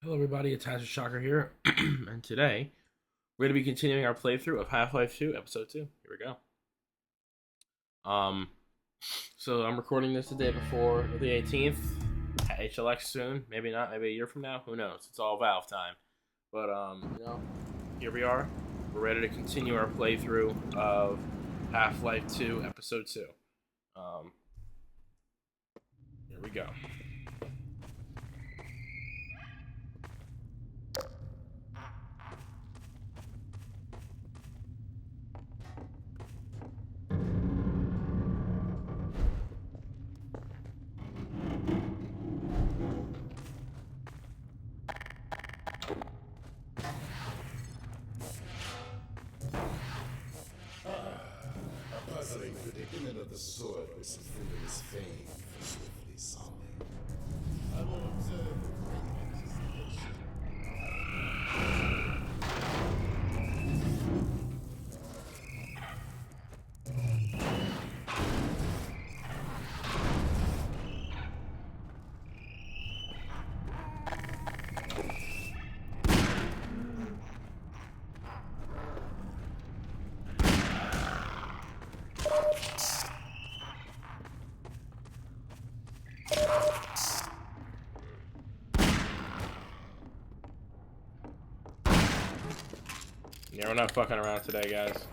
Hello, everybody. It's Hazard Shocker here, and today we're going to be continuing our playthrough of Half-Life 2, Episode 2. Here we go. So I'm recording this the day before the 18th. HLX soon, maybe not, maybe a year from now. Who knows? It's all Valve time. But here we are. We're ready to continue our playthrough of Half-Life 2, Episode 2. Here we go. A puzzling predicament of the sort which suspended his fame for swiftly solving. I will observe with great anticipation. Yeah, we're not fucking around today, guys.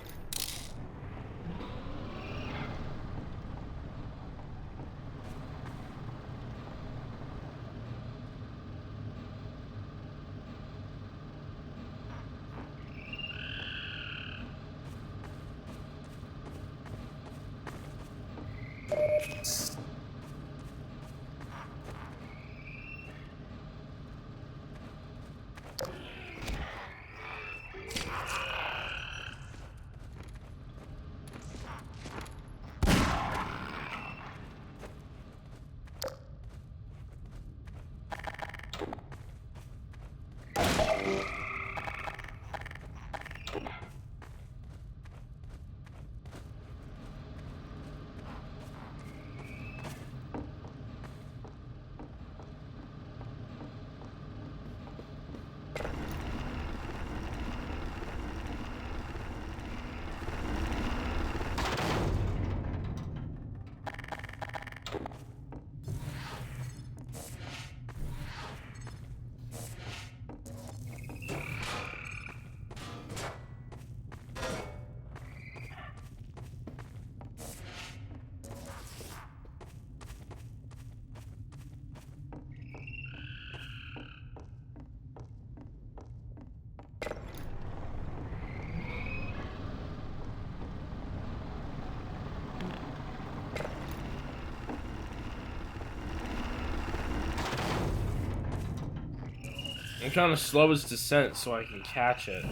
I'm trying to slow his descent so I can catch it.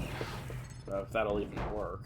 If that'll even work.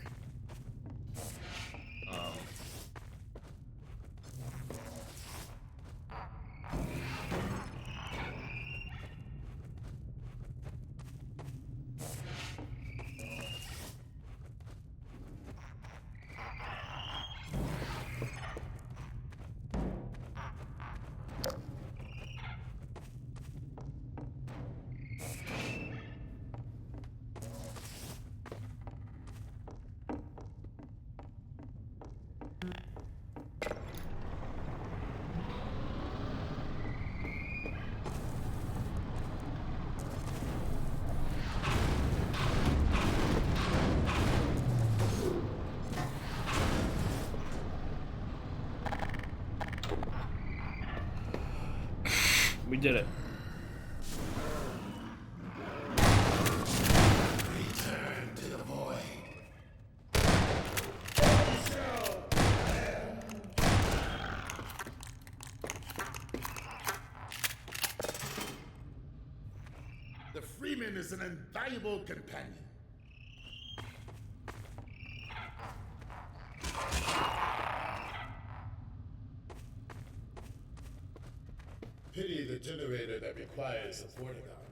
We did it. Return to the void. The Freeman is an invaluable companion. Pity the generator that requires a Vortigaunt.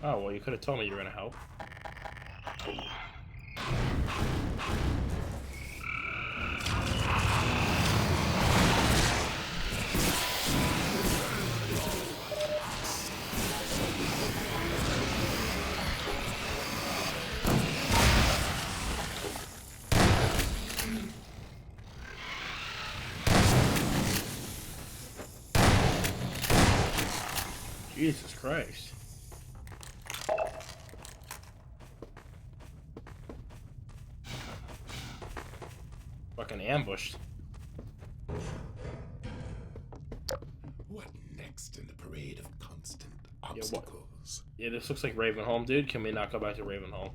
Oh, well, you could have told me you were gonna help. Jesus Christ. Fucking ambushed. What next in the parade of constant Yeah, obstacles? Yeah, this looks like Ravenholm, dude. Can we not go back to Ravenholm?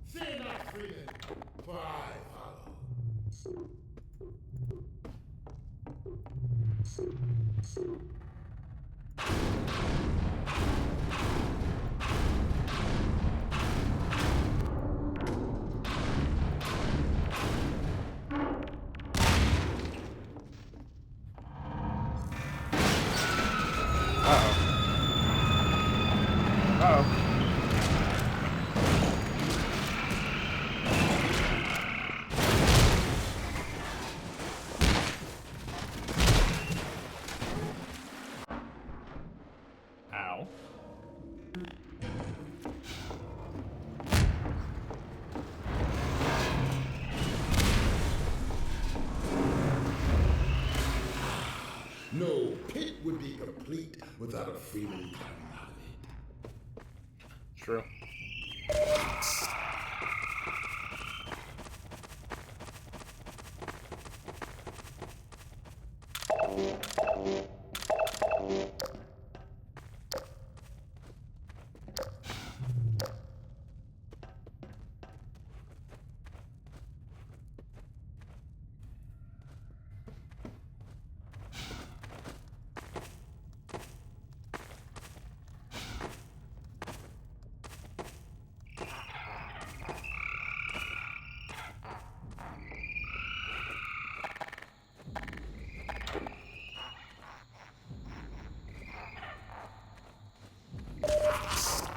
Fear not, freemen, for I follow. Ow. No pit would be complete without a freeman climbing out of it. True.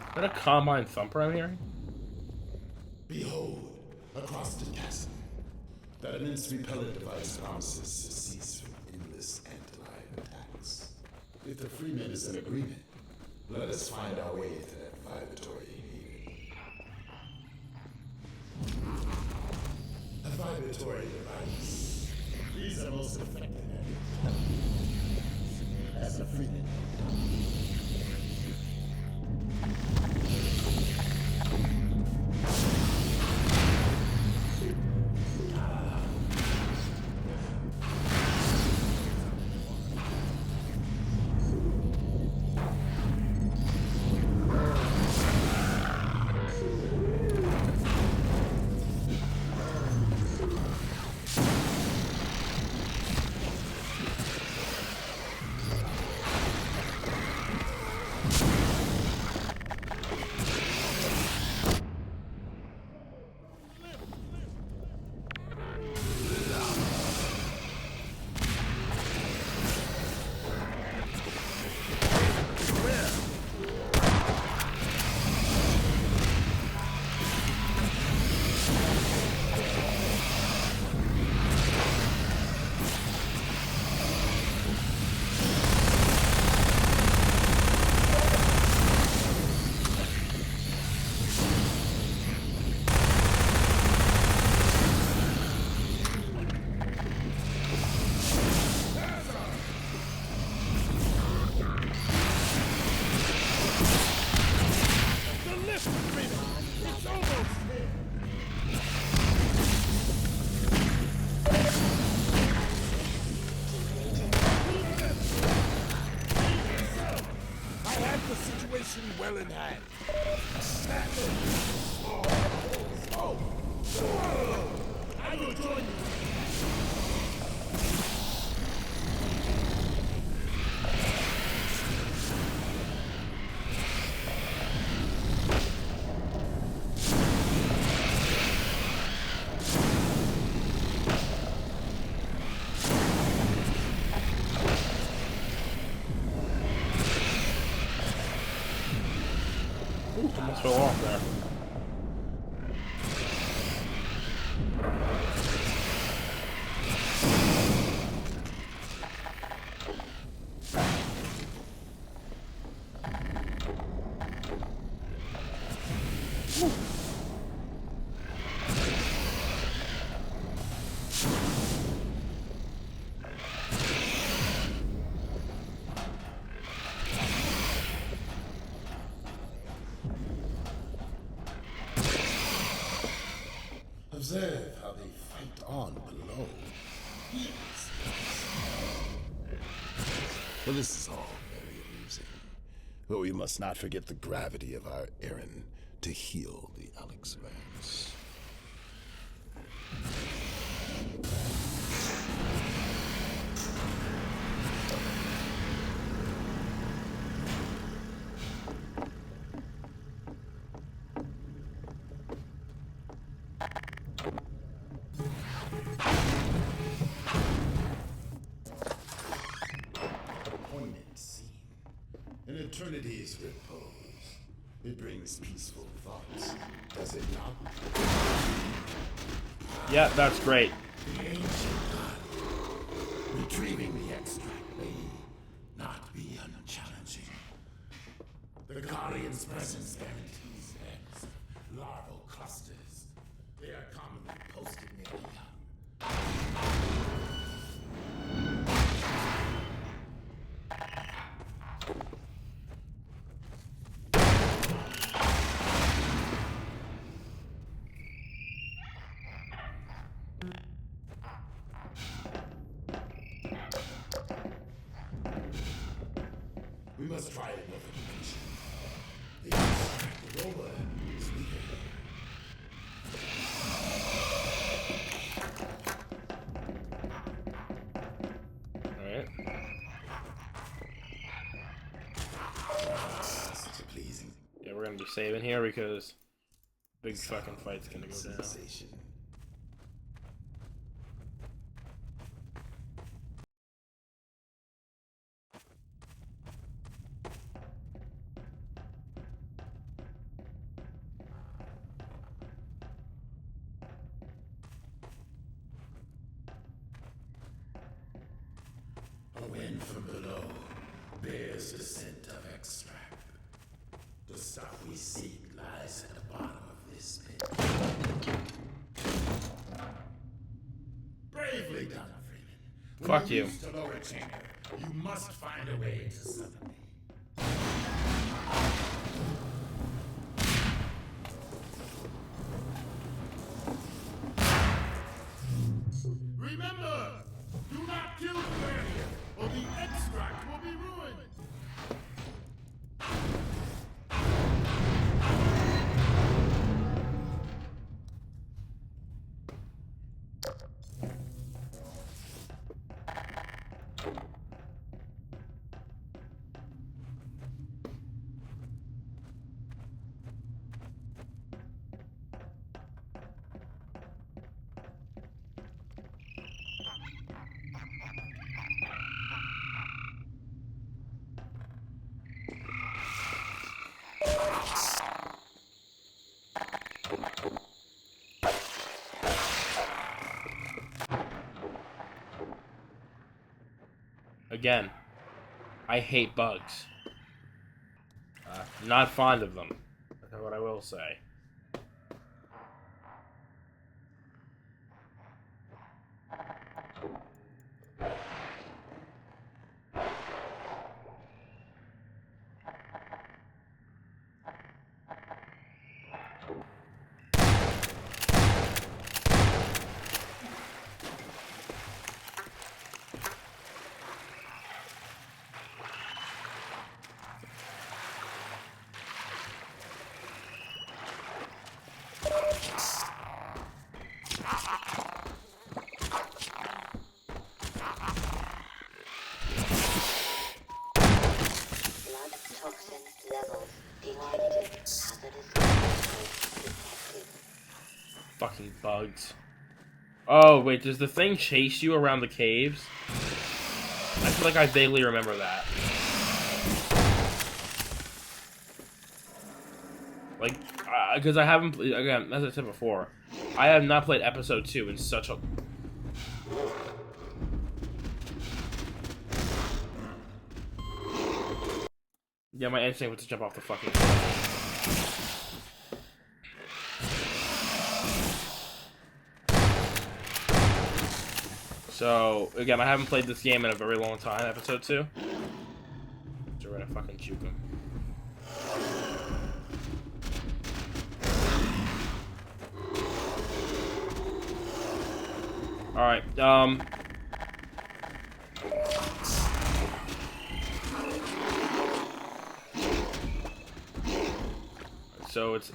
Is that a Combine Thumper I'm hearing? Behold, across the chasm, that immense repellent device promises to cease from endless anti-live attacks. If the freeman is in agreement, let us find our way to that vibratory haven. A vibratory device. These are most effective at it. As a freeman. Well in hand. I will join you. Almost fell off there. Observe how they fight on below. Yes. Well, this is all very amusing. But we must not forget the gravity of our errand to heal the Alex Vance. An eternity's repose. It brings peaceful thoughts, does it not? Yeah, that's great. The ancient god. Retrieving the extract may not be unchallenging. The Guardian's presence guarantees eggs of larval clusters. They are commonly posted near the young. We must try another dimension. The extract roller is weaker. Alright. Such a pleasing Yeah, we're gonna be saving here because big fucking fight's gonna go down. sensation. A wind from below bears the scent of extract. The stuff we seek lies at the bottom of this pit. Bravely done, Freeman. When Fuck you. reach the lower chamber, you must find a way to summon me. Remember, do not kill the barrier, or the extract will be ruined. Again, I hate bugs. Not fond of them. That's what I will say. Fucking bugs. Oh, wait, does the thing chase you around the caves? I feel like I vaguely remember that. Like, because I haven't, again, as I said before, I have not played episode 2 in such a... Yeah, my instinct was to jump off the fucking cliff. So, again, I haven't played this game in a very long time, episode 2. So we're gonna fucking juke him. Alright, so it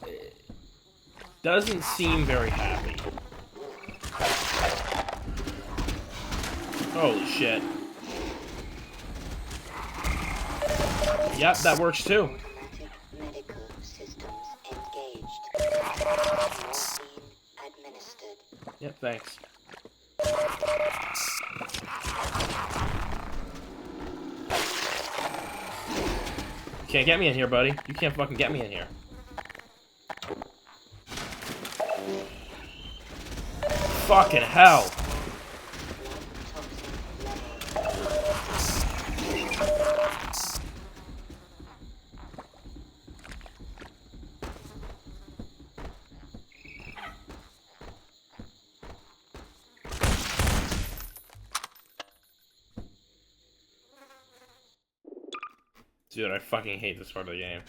doesn't seem very happy. Holy shit. Yep, that works too. Medical systems engaged. Morphine administered. Yep, thanks. You can't get me in here, buddy. You can't fucking get me in here. Fucking hell. Dude, I fucking hate this part of the game.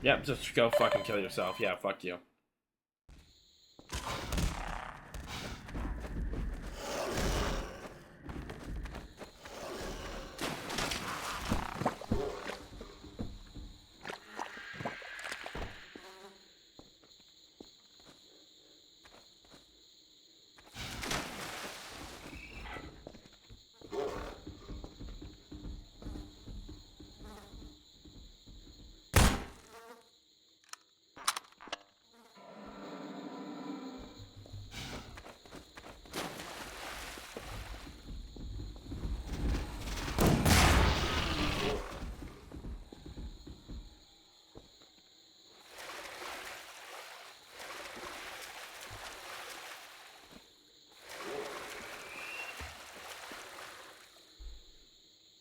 Yep, just go fucking kill yourself. Yeah, fuck you.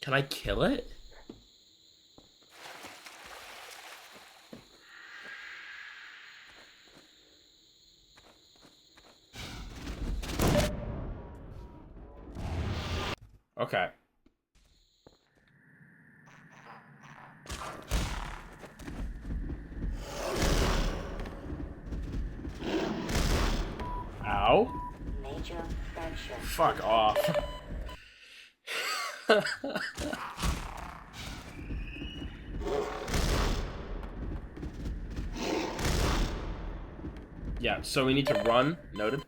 Can I kill it? Okay. Ow. Major fracture. Fuck off. Yeah, so we need to run. Noted.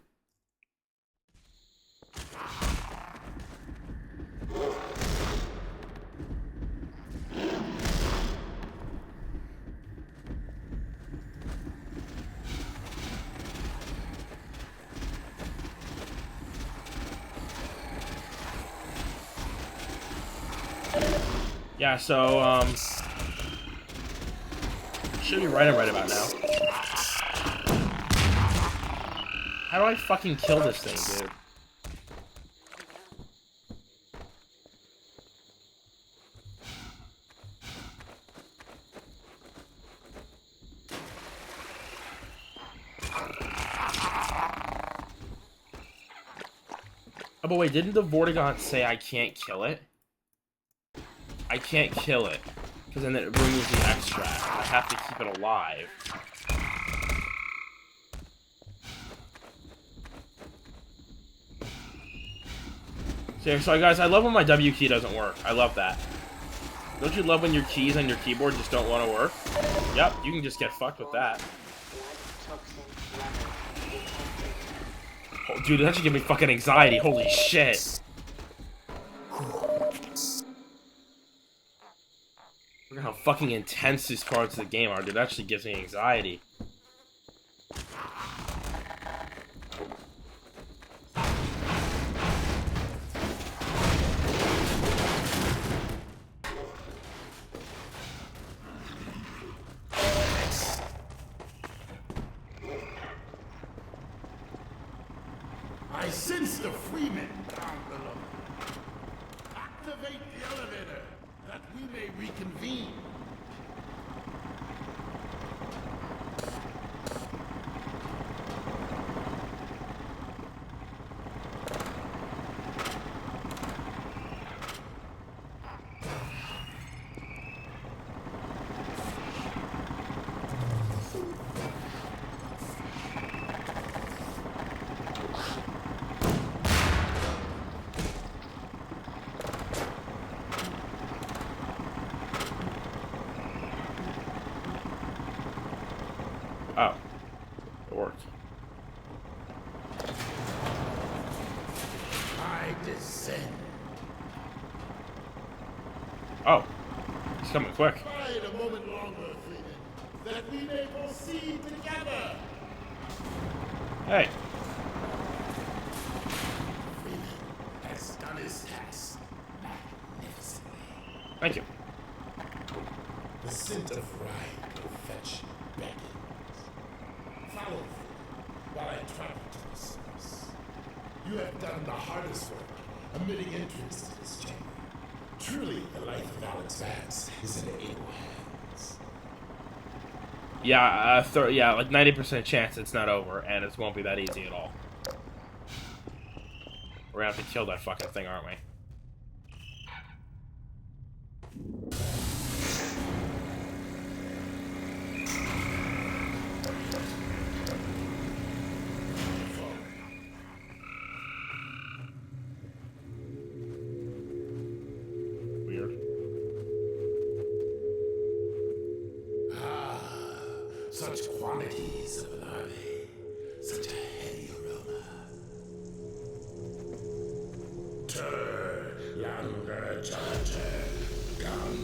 Yeah, so, should be right about now. How do I fucking kill this thing, dude? Oh, but wait, didn't the Vortigaunt say I can't kill it? I can't kill it, because then it removes the extract. I have to keep it alive. So guys, I love when my W key doesn't work. I love that. Don't you love when your keys on your keyboard just don't want to work? Yep, you can just get fucked with that. Oh, dude, that should give me fucking anxiety. Holy shit. Look at how fucking intense these parts of the game are, dude. That actually gives me anxiety. Activate the elevator, that we may reconvene. Oh. It worked. I descend. Oh. He's coming quick. Bide a moment longer, Freeman, that we may proceed together. Hey. Freeman has done his task magnificently. Thank you. The scent of rye perfection beckons. Follow me while I travel to the source. You have done the hardest work, admitting entrance to this chamber. Truly, the life of Alex Vance is in able hands. Yeah, yeah, like 90% chance it's not over, and it won't be that easy at all. We're gonna have to kill that fucking thing, aren't we? Weird. Such quantities of larvae, such a heady aroma. Tur, langer, charger, gum,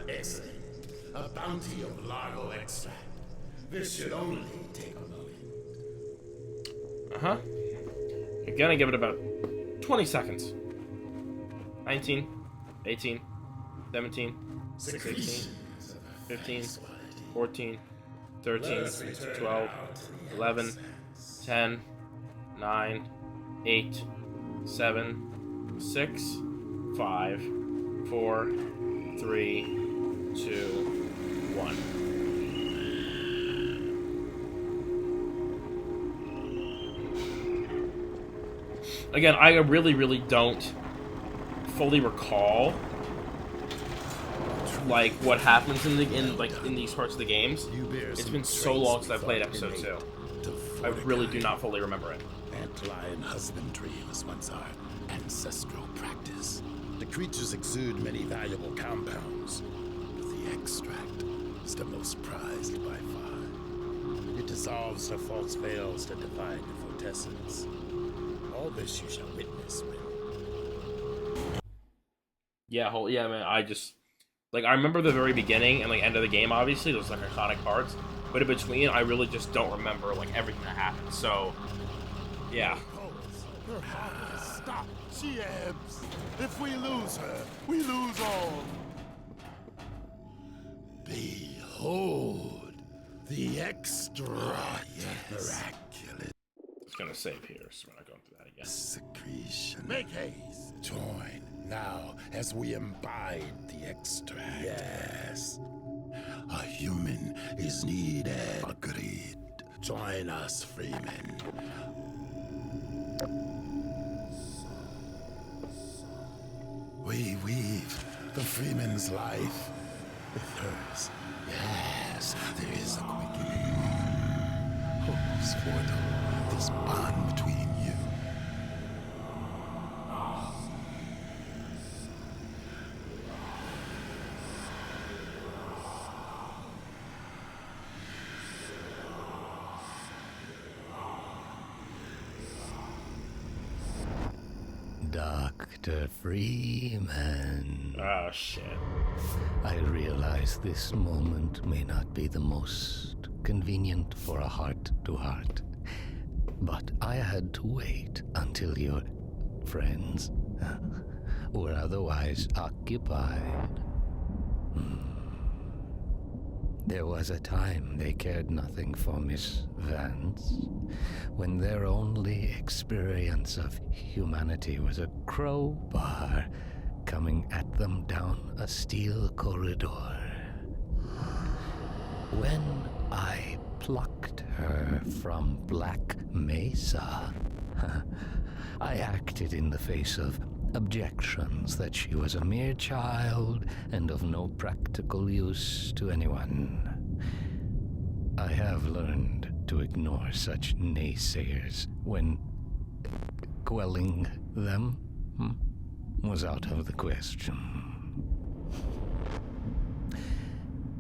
excellent. A bounty of larval extract. This should only take a moment. Uh-huh. You're gonna give it about 20 seconds. 19, 18, 17, 16, 15, 14, 13, 12, 11, 10, 9, 8, 7, 6, 5, 4, 3, 2, 1. Again, I really don't fully recall like what happens in these parts of the games. It's been so long since I played episode 2. I really do not fully remember it. Antlion husbandry was once our ancestral practice. The creatures exude many valuable compounds, but the extract is the most prized by far. It dissolves the false veils that divide the photessence. All this you shall witness when. Yeah, man. I just I remember the very beginning and end of the game. Obviously, those iconic parts, but in between, I really just don't remember everything that happened. So, yeah. Perhaps. Stop. She ebbs. If we lose her, we lose all. Behold the extract. Miraculous. It's gonna save here, so we're not going through that again. Secretion. Make haste. Join now as we imbibe the extract. Yes. A human is needed. Agreed. Join us, Freeman. We weave the Freeman's life with hers. Yes, there is a quickening. Hopes for this bond between you. Dr. Freeman. Oh, shit. I realize this moment may not be the most convenient for a heart-to-heart, but I had to wait until your friends were otherwise occupied. There was a time they cared nothing for Miss Vance, when their only experience of humanity was a crowbar coming at them down a steel corridor. When I plucked her from Black Mesa, I acted in the face of objections that she was a mere child and of no practical use to anyone. I have learned to ignore such naysayers when quelling them was out of the question.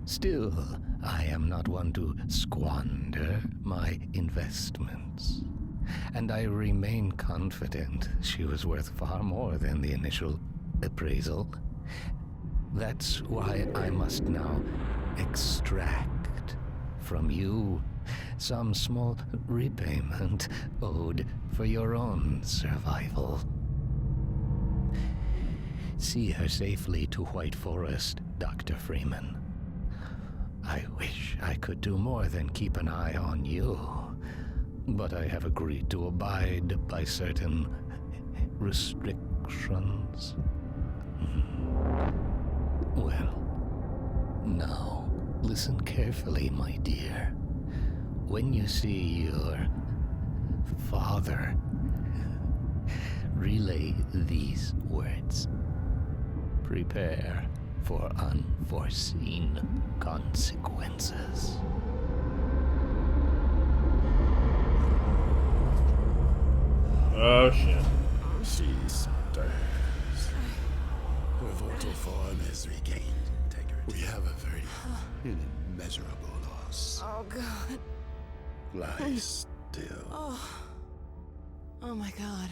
Still, I am not one to squander my investments, and I remain confident she was worth far more than the initial appraisal. That's why I must now extract from you some small repayment owed for your own survival. See her safely to White Forest, Dr. Freeman. I wish I could do more than keep an eye on you, but I have agreed to abide by certain restrictions. Well, now, listen carefully, my dear. When you see your father, relay these words. Prepare for unforeseen consequences. Oh shit. She stirs. Her vocal form has regained integrity. We have a very immeasurable loss. Oh, God. Lie still. Oh, my God.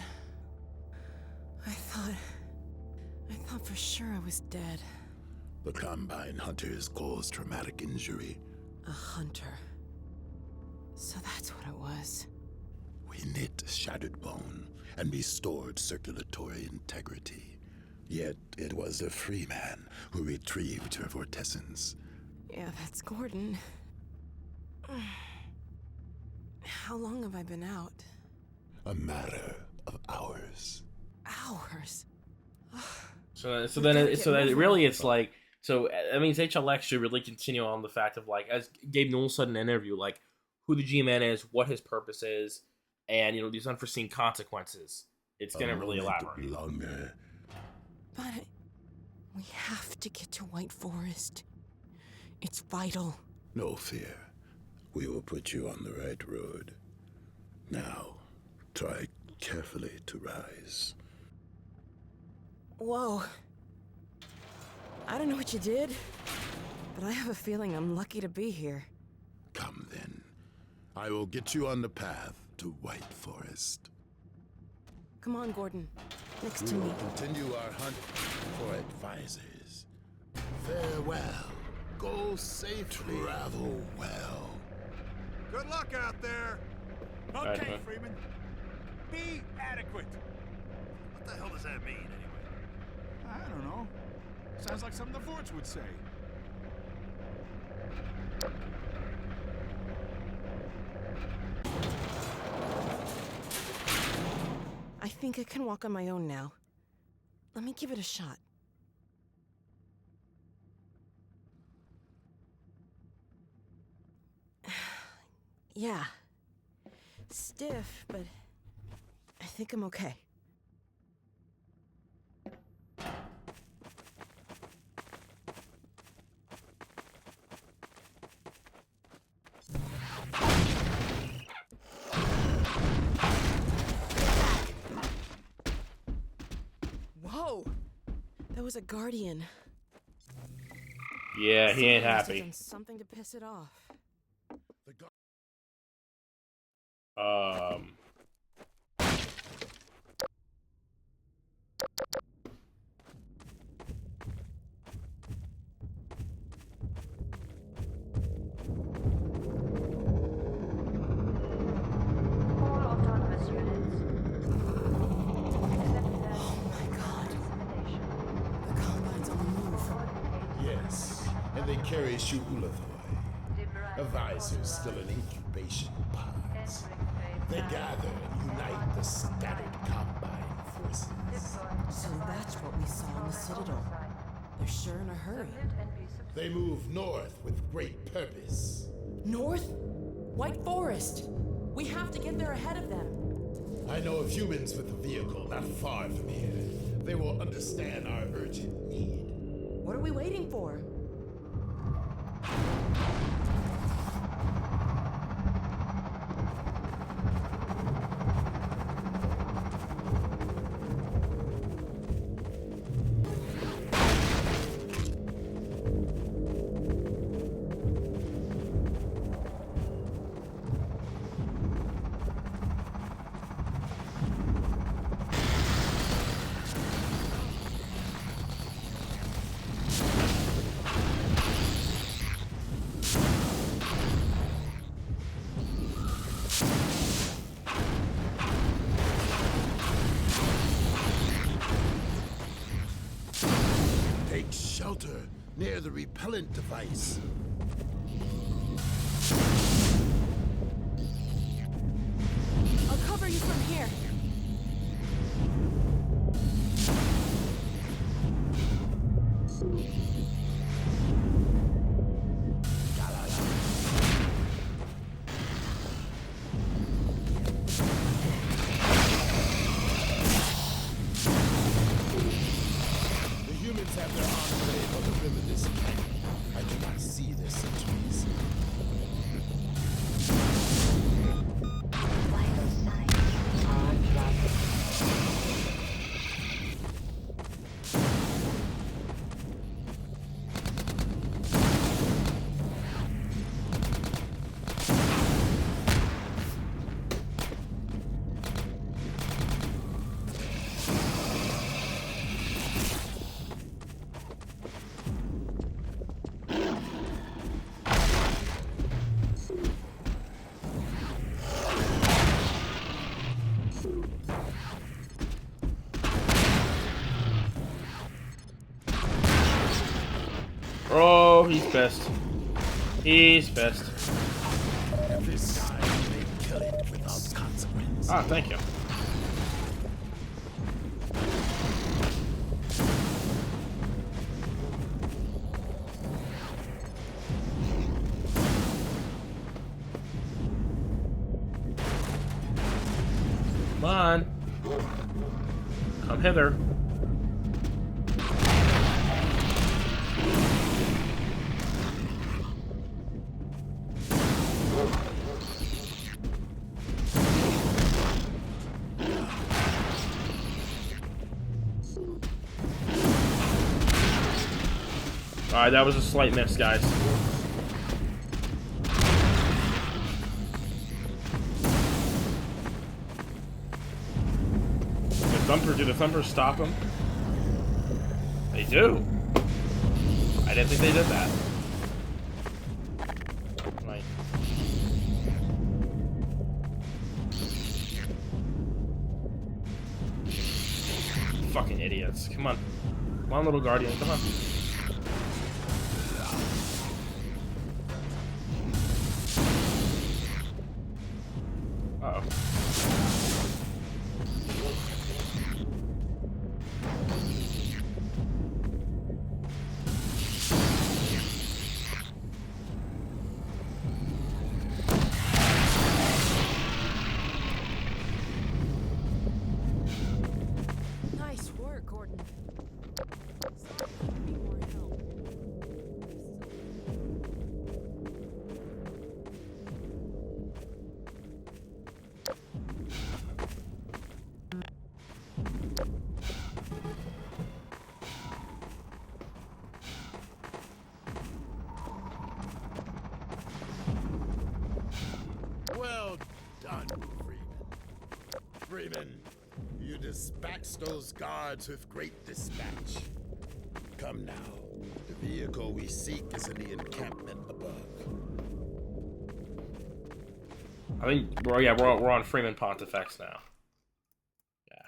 I thought for sure I was dead. The Combine Hunters caused traumatic injury. A hunter. So that's what it was. We knit shattered bone and restored circulatory integrity. Yet it was a free man who retrieved her vortessence. Yeah, that's Gordon. How long have I been out? A matter of hours. Hours? So then really it's like, so that means HLX should really continue on the fact of, like, as Gabe Newell said in an interview, like, who the G-Man is, what his purpose is, and, you know, these unforeseen consequences. It's gonna really elaborate. Longer. But we have to get to White Forest. It's vital. No fear. We will put you on the right road. Now, try carefully to rise. Whoa. I don't know what you did, but I have a feeling I'm lucky to be here. Come then. I will get you on the path to White Forest. Come on, Gordon. Next We to me. will continue our hunt for advisors. Farewell. Go safely. Travel well. Good luck out there. Right, Okay, man. Freeman. Be adequate. What the hell does that mean, anyway? I don't know. Sounds like something the Forts would say. I think I can walk on my own now. Let me give it a shot. Yeah. Stiff, but I think I'm okay. Whoa! That was a guardian. Yeah, he ain't Someone must have happy. done something to piss it off. All autonomous units. Oh my God. The Combine's on the move. Yes, and they carry Shu Ulathoi. Advisors still in incubation pods. They gather and unite the scattered Combine forces. So that's what we saw in the Citadel. They're sure in a hurry. They move north with great purpose. North? White Forest! We have to get there ahead of them. I know of humans with a vehicle not far from here. They will understand our urgent need. What are we waiting for? Take shelter near the repellent device. I'll cover you from here. The humans have their enclave on the rim of this canyon. I do not see their sentries. Vital signs are dropping. Oh, he's pissed. He's pissed. This time they kill it without consequence. Ah, thank you. Come on. Come hither. Alright, that was a slight miss, guys. Do the Thumpers stop him? They do. I didn't think they did that. Right. Fucking idiots. Come on. Come on, little guardian. Come on. Uh-oh. Nice work, Gordon. Sorry, I need more help. Well done, Freeman. Freeman, you dispatched those guards with great dispatch. Come now. The vehicle we seek is in the encampment above. I think we're on Freeman Pontifex now. Yeah.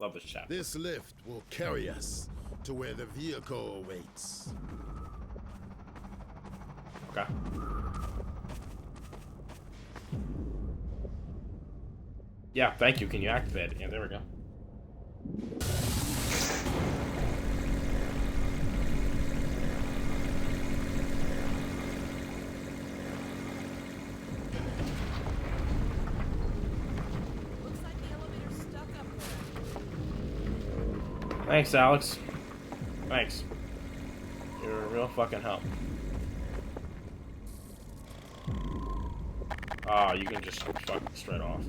Love this chapter. This lift will carry us to where the vehicle awaits. Okay. Yeah, thank you. Can you activate it? Yeah, there we go. Looks like the elevator's stuck up there. Thanks, Alex. Thanks. You're a real fucking help. Ah, you can just fuck straight off.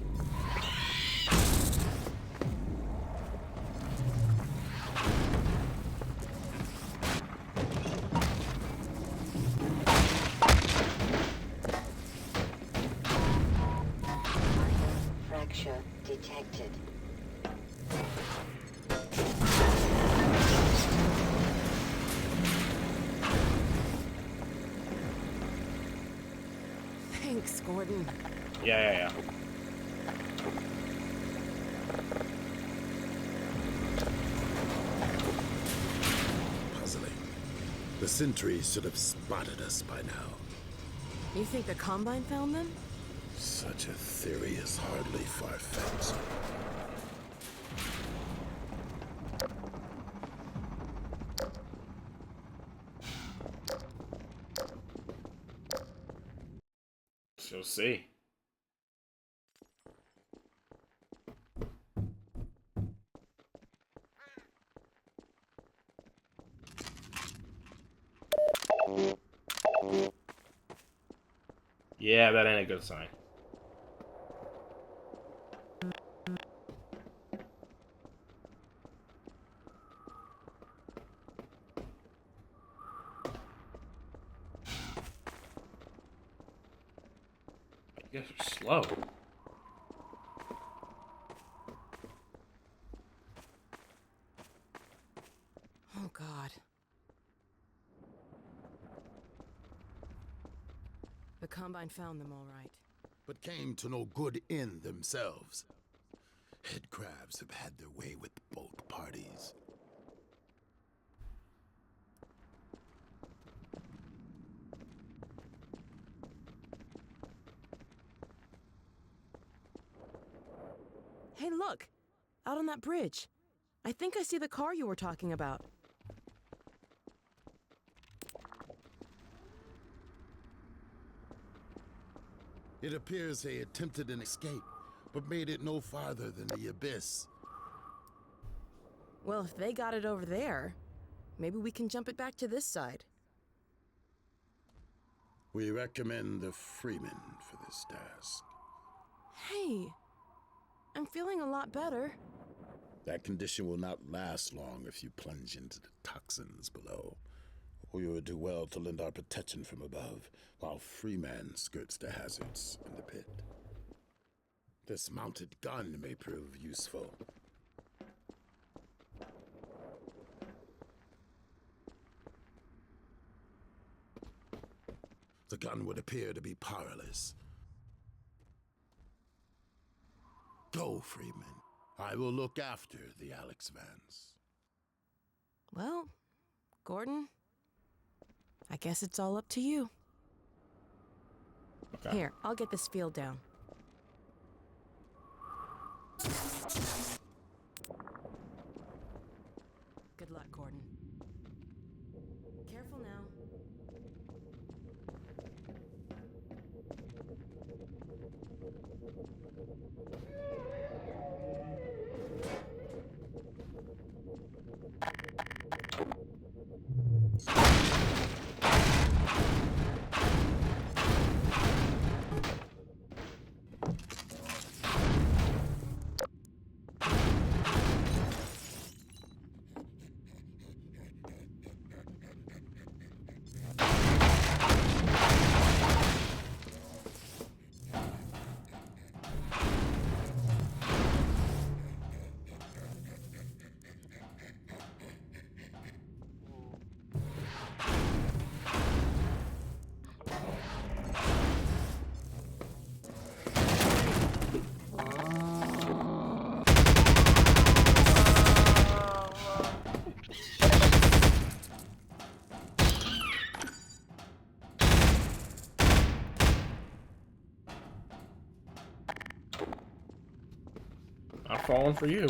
Fracture detected. Thanks, Gordon. Yeah. Puzzling. The sentries should have spotted us by now. You think the Combine found them? Such a theory is hardly far-fetched. So see. Yeah, that ain't a good sign. You guys are slow. Oh, God. The Combine found them all right. But came to no good end themselves. Head crabs have had their way with both parties. Hey, look! Out on that bridge. I think I see the car you were talking about. It appears they attempted an escape, but made it no farther than the abyss. Well, if they got it over there, maybe we can jump it back to this side. We recommend the Freeman for this task. Hey, I'm feeling a lot better. That condition will not last long if you plunge into the toxins below. We would do well to lend our protection from above, while Freeman skirts the hazards in the pit. This mounted gun may prove useful. The gun would appear to be powerless. Go, Freeman. I will look after the Alex Vance. Well, Gordon, I guess it's all up to you. Okay. Here, I'll get this field down. Good luck, Gordon. Careful now. falling for you.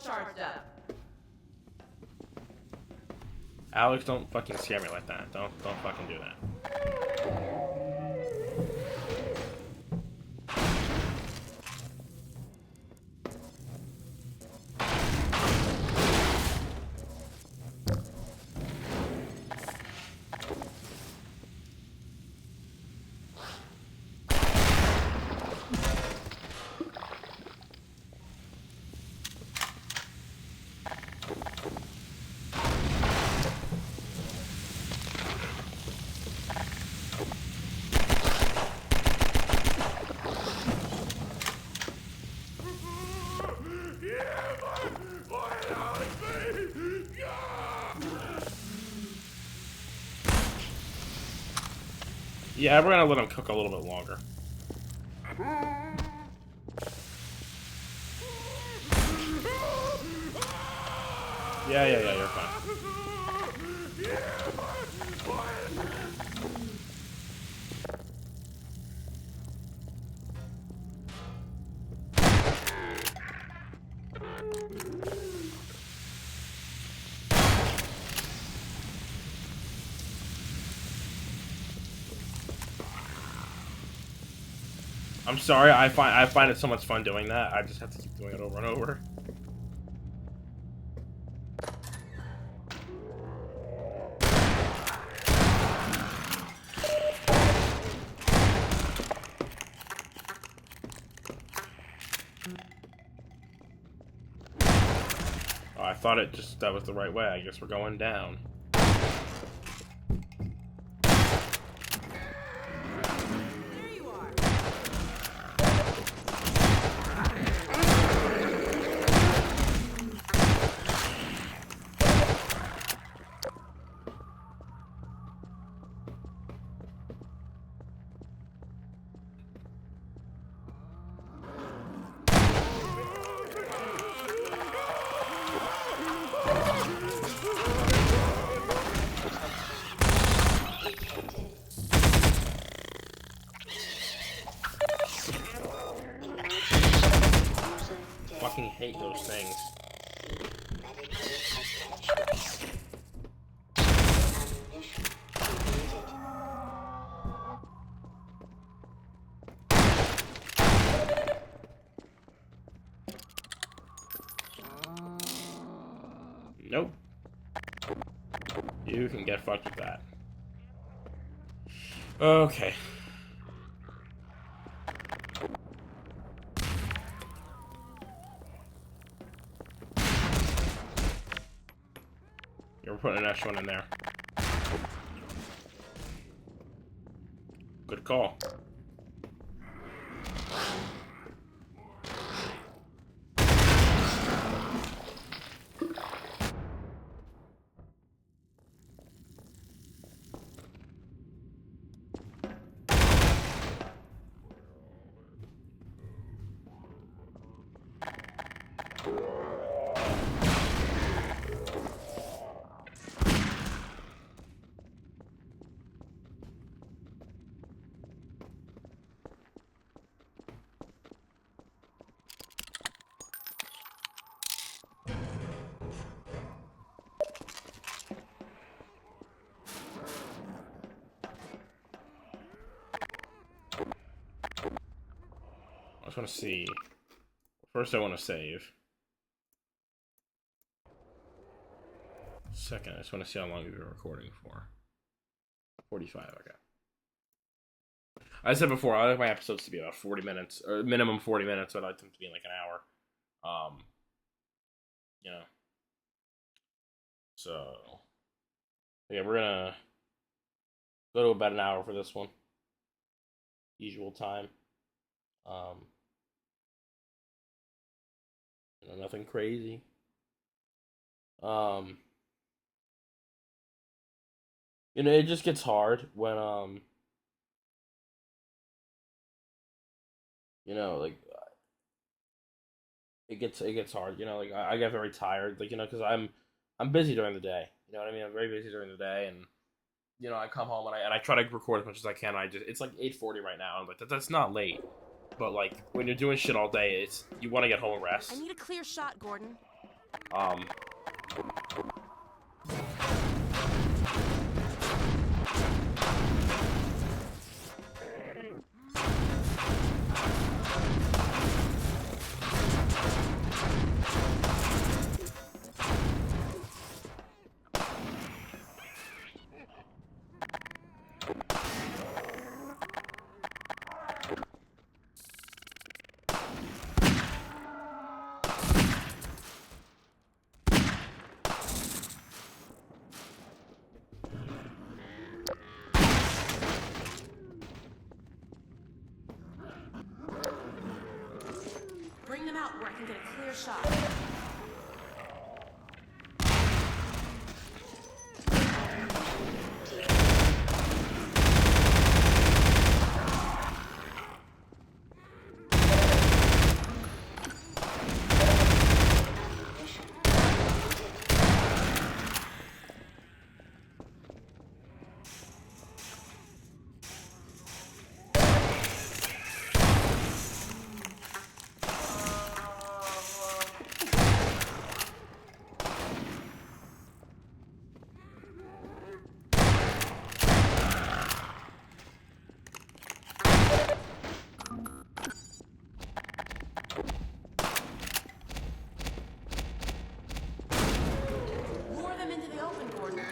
Charged up. Alex, don't fucking scare me like that. Don't fucking do that. Yeah, we're gonna let him cook a little bit longer. Yeah, you're fine. I'm sorry, I find it so much fun doing that. I just have to keep doing it over and over. Oh, I thought that was the right way. I guess we're going down. Fucking hate those things. Nope. You can get fucked with that. Okay. We're putting an extra one in there. Good call. I just want to see. First, I want to save. Second, I just want to see how long we've been recording for. 45, okay. I said before, I like my episodes to be about 40 minutes, or minimum 40 minutes, so I'd like them to be in like an hour. You know. So, yeah, we're gonna go to about an hour for this one. Usual time. Nothing crazy. You know, it just gets hard when you know, like it gets hard. You know, like I get very tired, like, you know, because I'm busy during the day. You know what I mean? I'm very busy during the day, and you know, I come home and I try to record as much as I can. It's like 8:40 right now. I'm like that's not late, but like when you're doing shit all day, it's you want to get home and rest. I need a clear shot, Gordon. Um. Bring them out where I can get a clear shot. Lure them into the open, Gordon.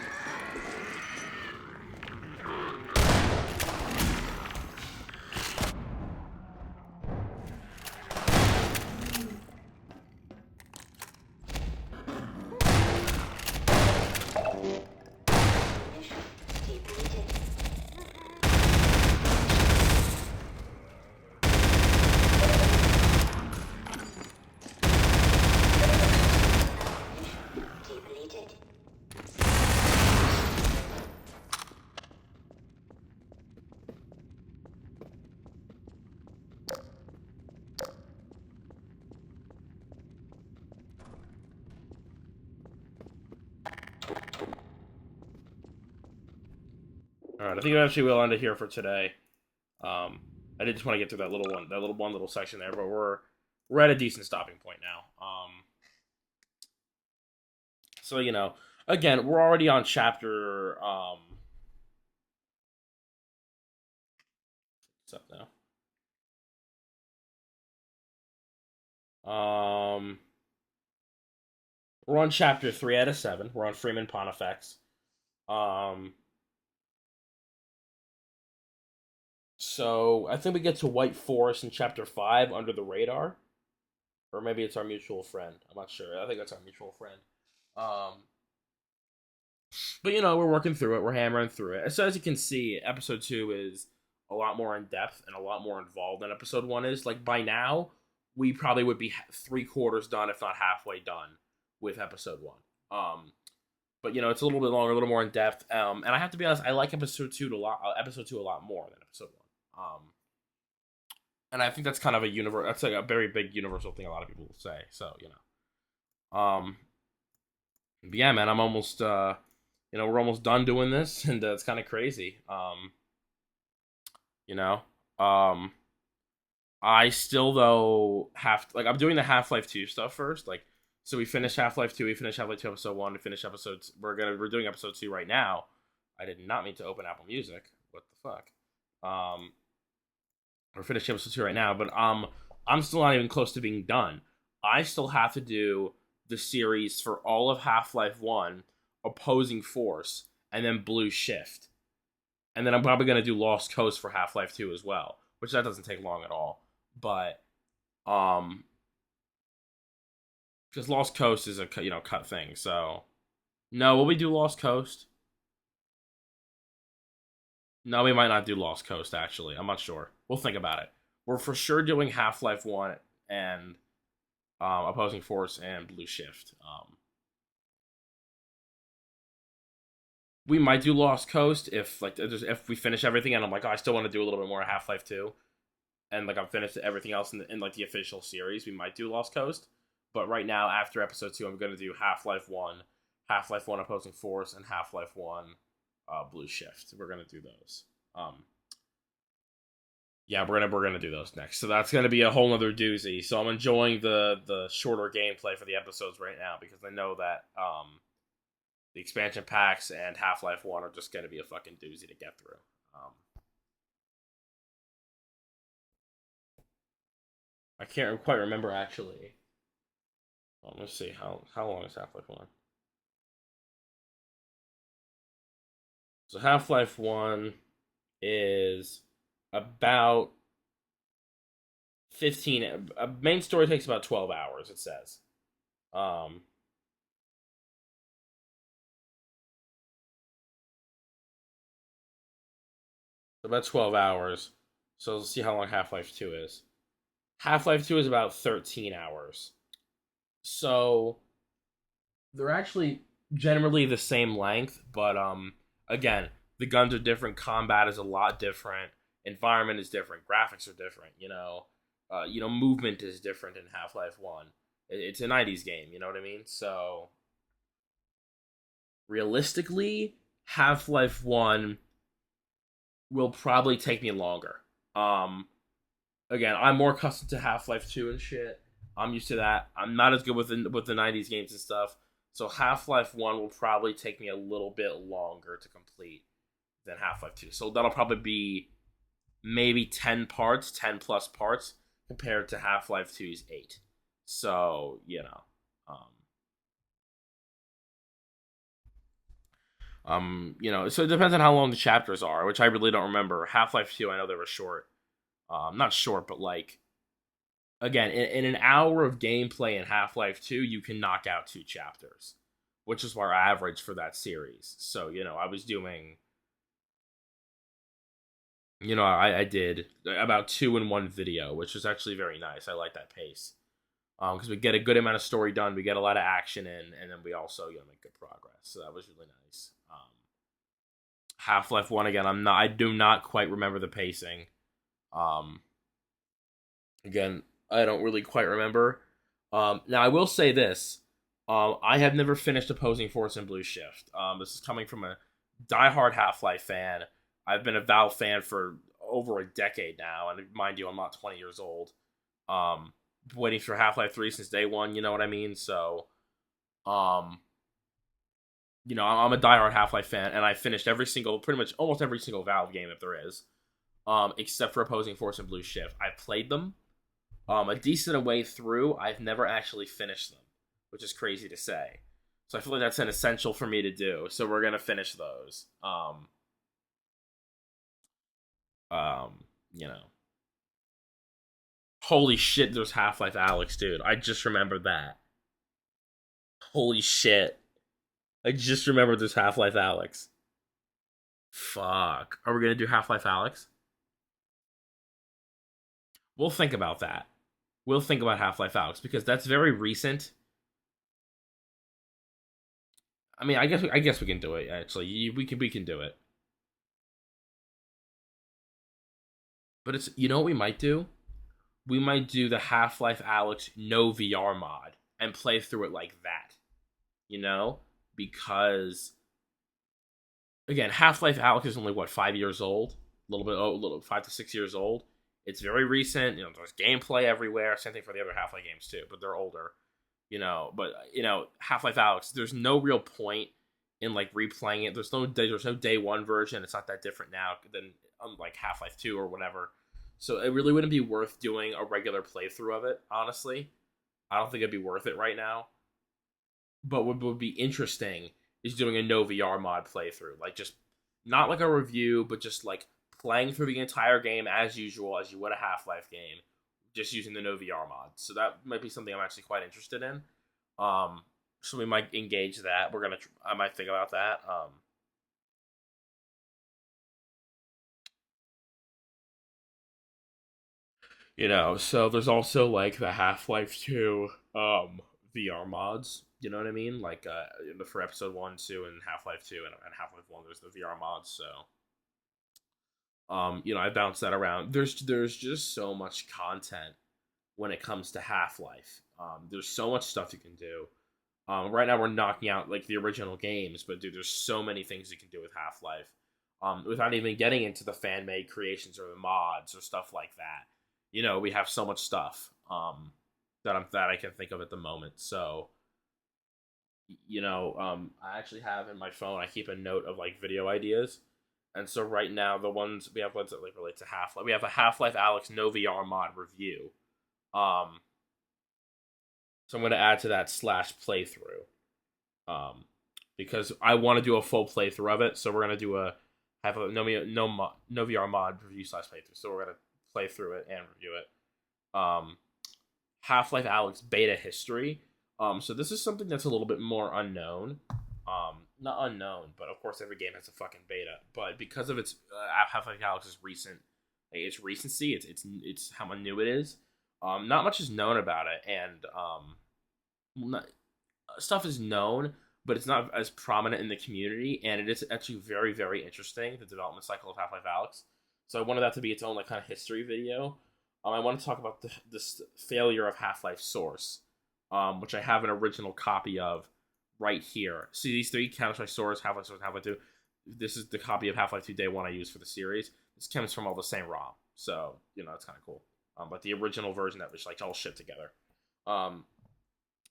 Mission depleted. Mission depleted. All right, I think eventually we'll end it here for today. I did just want to get through that little section there, but we're at a decent stopping point now. So you know, again, we're already on chapter what's up now? We're on chapter 3 out of 7. We're on Freeman Pontifex. So I think we get to White Forest in chapter 5 under the radar. Or maybe it's our mutual friend. I'm not sure. I think that's our mutual friend. But you know, we're working through it. We're hammering through it. So as you can see, episode 2 is a lot more in depth and a lot more involved than episode 1 is. Like by now, we probably would be 3/4 done, if not halfway done, with episode 1. But you know, it's a little bit longer, a little more in depth. And I have to be honest, I like episode 2 a lot more than episode 1. And I think that's kind of that's like a very big universal thing a lot of people will say. So, you know. But yeah, man, I'm almost you know, we're almost done doing this, and it's kind of crazy. You know. I still though I'm doing the Half-Life 2 stuff first. Like, so we finished Half-Life 2, we finished Half-Life 2 episode 1, we finished episodes we're doing episode 2 right now. I did not mean to open Apple Music. What the fuck? We're finishing episode 2 right now, but I'm still not even close to being done. I still have to do the series for all of Half-Life 1, Opposing Force, and then Blue Shift. And then I'm probably going to do Lost Coast for Half-Life 2 as well, which that doesn't take long at all. But because Lost Coast is a cut thing. So no, will we do Lost Coast? No, we might not do Lost Coast, actually. I'm not sure. We'll think about it. We're for sure doing Half-Life 1 and Opposing Force and Blue Shift. We might do Lost Coast if we finish everything and I'm like, oh, I still want to do a little bit more Half-Life 2, and like I've finished everything else in like the official series. We might do Lost Coast, but right now after episode 2, I'm gonna do Half-Life 1, Half-Life 1 Opposing Force, and Half-Life 1 Blue Shift. We're gonna do those. Yeah, we're gonna do those next. So that's gonna be a whole nother doozy. So I'm enjoying the shorter gameplay for the episodes right now because I know that the expansion packs and Half-Life 1 are just gonna be a fucking doozy to get through. I can't quite remember actually. Let's see how long is Half-Life 1. So Half-Life 1 is about 15. Main story takes about 12 hours, it says. About 12 hours. So let's see how long Half-Life 2 is. Half-Life 2 is about 13 hours. So they're actually generally the same length, but again, the guns are different, combat is a lot different, environment is different, graphics are different, movement is different in Half-Life 1. It's a 90s game, you know what I mean? So realistically, Half-Life 1 will probably take me longer. Again, I'm more accustomed to Half-Life 2 and shit. I'm used to that. I'm not as good with the 90s games and stuff. So Half-Life 1 will probably take me a little bit longer to complete than Half-Life 2. So that'll probably be maybe 10 plus parts, compared to Half-Life 2's 8. So, so it depends on how long the chapters are, which I really don't remember. Half-Life 2, I know they were short. Not short, but like, again, in an hour of gameplay in Half-Life 2, you can knock out 2 chapters, which is our average for that series. So, I was doing, I did about 2 in 1 video, which was actually very nice. I like that pace. Because we get a good amount of story done, we get a lot of action in, and then we also, make good progress. So that was really nice. Half-Life 1, again, I do not quite remember the pacing. Again, I don't really quite remember. Now I will say this: I have never finished Opposing Force and Blue Shift. This is coming from a diehard Half-Life fan. I've been a Valve fan for over a decade now, and mind you, I'm not 20 years old. Waiting for Half-Life 3 since day one. You know what I mean? So, I'm a diehard Half-Life fan, and I finished pretty much almost every single Valve game if there is. Except for Opposing Force and Blue Shift. I've played them a decent way through. I've never actually finished them, which is crazy to say. So I feel like that's an essential for me to do. So we're gonna finish those. Holy shit, there's Half-Life Alyx, dude. I just remembered that. Holy shit. I just remembered there's Half-Life Alyx. Fuck. Are we gonna do Half-Life Alyx? We'll think about that. We'll think about Half-Life Alyx because that's very recent. I mean, I guess we can do it. Actually, we can do it. But it's what we might do. We might do the Half-Life Alyx no VR mod and play through it like that. Because again, Half-Life Alyx is only 5 years old, a little 5 to 6 years old. It's very recent. There's gameplay everywhere. Same thing for the other Half-Life games too, but they're older. But Half-Life Alyx, there's no real point in like replaying it. There's no day one version. It's not that different now than like Half-Life 2 or whatever. So it really wouldn't be worth doing a regular playthrough of it, honestly. I don't think it'd be worth it right now. But what would be interesting is doing a no VR mod playthrough. Like, just not like a review, but just like playing through the entire game as usual, as you would a Half-Life game, just using the no VR mod. So that might be something I'm actually quite interested in. So we might engage that. I might think about that. So there's also like the Half-Life 2 VR mods. You know what I mean? Like for episode 1, 2, and Half-Life 2, and Half-Life 1, there's the VR mods. So I bounce that around. There's just so much content when it comes to Half-Life. There's so much stuff you can do. Right now we're knocking out like the original games, but dude, there's so many things you can do with Half-Life. Without even getting into the fan-made creations or the mods or stuff like that. We have so much stuff that I can think of at the moment. So, I actually have in my phone, I keep a note of like video ideas. And so right now, the ones we have ones that like relate to Half-Life. We have a Half-Life Alyx no VR mod review. So I'm going to add to that /playthrough. Because I want to do a full playthrough of it. So we're going to do have a no VR mod review /playthrough. So we're going to play through it and review it. Half-Life Alyx beta history. So this is something that's a little bit more unknown. Not unknown, but of course every game has a fucking beta. But because of its Half-Life Alyx's its recency, it's how new it is. Not much is known about it, and stuff is known, but it's not as prominent in the community. And it is actually very, very interesting, the development cycle of Half-Life Alyx. So I wanted that to be its own like kind of history video. I want to talk about this failure of Half-Life Source, which I have an original copy of right here. See these three: Counter-Strike Source, Half-Life Source, Half-Life 2. This is the copy of Half-Life 2 Day 1 I used for the series. This comes from all the same ROM, so it's kind of cool. But the original version that was like all shit together. And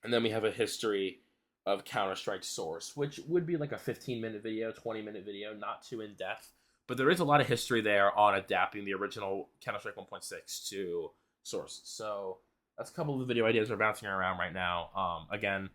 then we have a history of Counter-Strike Source, which would be like a 15-minute video, 20-minute video, not too in-depth. But there is a lot of history there on adapting the original Counter-Strike 1.6 to Source. So that's a couple of the video ideas we're bouncing around right now. Again,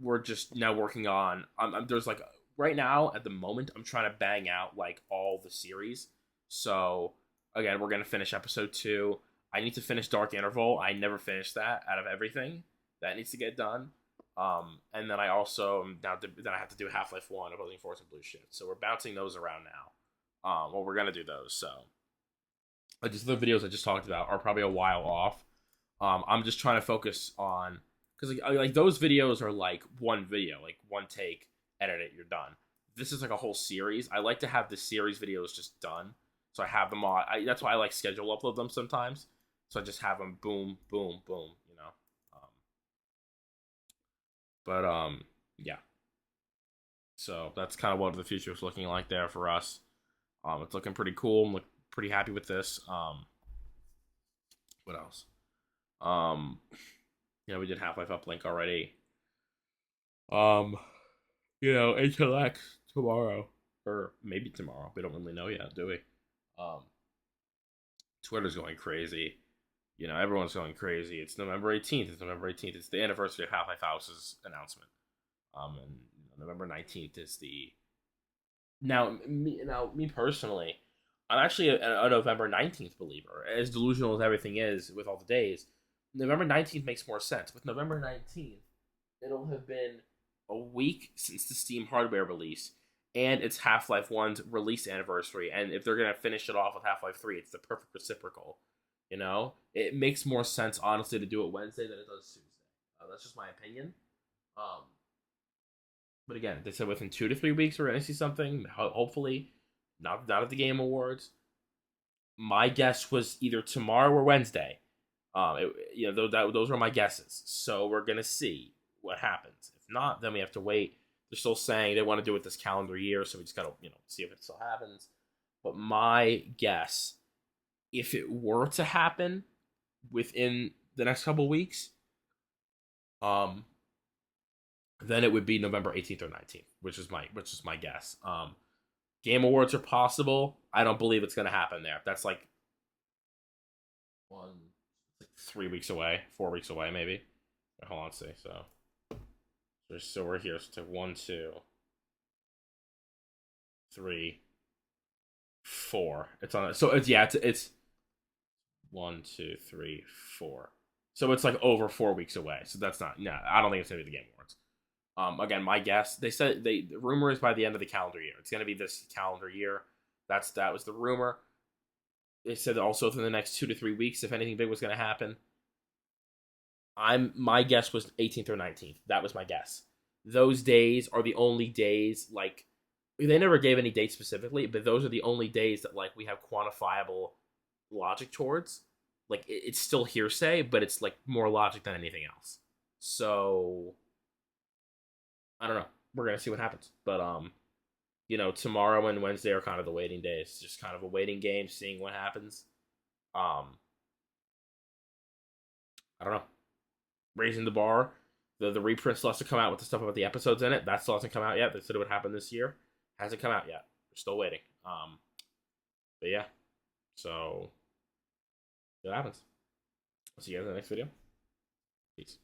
we're just now working on... there's like... Right now, at the moment, I'm trying to bang out like all the series. So, again, we're going to finish episode 2. I need to finish Dark Interval. I never finished that out of everything. That needs to get done. And then I also... Then I have to do Half-Life 1, Opposing Force, and Blue Shift. So we're bouncing those around now. We're gonna do those. So, just the videos I just talked about are probably a while off. I'm just trying to focus on because like those videos are like one video, like one take, edit it, you're done. This is like a whole series. I like to have the series videos just done, so I have them all. That's why I like schedule upload them sometimes. So I just have them boom, boom, boom. Yeah. So that's kind of what the future is looking like there for us. It's looking pretty cool. I'm pretty happy with this. What else? We did Half-Life Uplink already. HLX tomorrow. Or maybe tomorrow. We don't really know yet, do we? Twitter's going crazy. Everyone's going crazy. It's November 18th. It's the anniversary of Half-Life Alyx's announcement. And November 19th is the... Now, me personally, I'm actually a November 19th believer. As delusional as everything is with all the days, November 19th makes more sense. With November 19th, it'll have been a week since the Steam hardware release, and it's Half-Life 1's release anniversary. And if they're going to finish it off with Half-Life 3, it's the perfect reciprocal. It makes more sense, honestly, to do it Wednesday than it does Tuesday. That's just my opinion. But again, they said within 2 to 3 weeks we're going to see something. Hopefully, not at the Game Awards. My guess was either tomorrow or Wednesday. Those were my guesses. So we're going to see what happens. If not, then we have to wait. They're still saying they want to do it this calendar year, so we just got to see if it still happens. But my guess, if it were to happen within the next couple weeks, then it would be November 18th or 19th, which is my guess. Game Awards are possible. I don't believe it's going to happen there. That's like 3 weeks away, 4 weeks away, maybe. Hold on, let's see. So we're here. So 1, 2, 3, 4. It's on. So it's 1, 2, 3, 4. So it's like over 4 weeks away. So that's not. No, I don't think it's gonna be the Game Awards. Again, my guess. They said the rumor is by the end of the calendar year. It's gonna be this calendar year. That was the rumor. They said also within the next 2 to 3 weeks, if anything big was gonna happen. My guess was 18th or 19th. That was my guess. Those days are the only days, like, they never gave any dates specifically, but those are the only days that, like, we have quantifiable logic towards. Like, it's still hearsay, but it's, like, more logic than anything else. So, I don't know. We're gonna see what happens. But, tomorrow and Wednesday are kind of the waiting days. Just kind of a waiting game, seeing what happens. I don't know. Raising the bar. The reprint still has to come out with the stuff about the episodes in it. That still hasn't come out yet. They said it would happen this year. Hasn't come out yet. We're still waiting. But yeah. So, see what happens. I'll see you guys in the next video. Peace.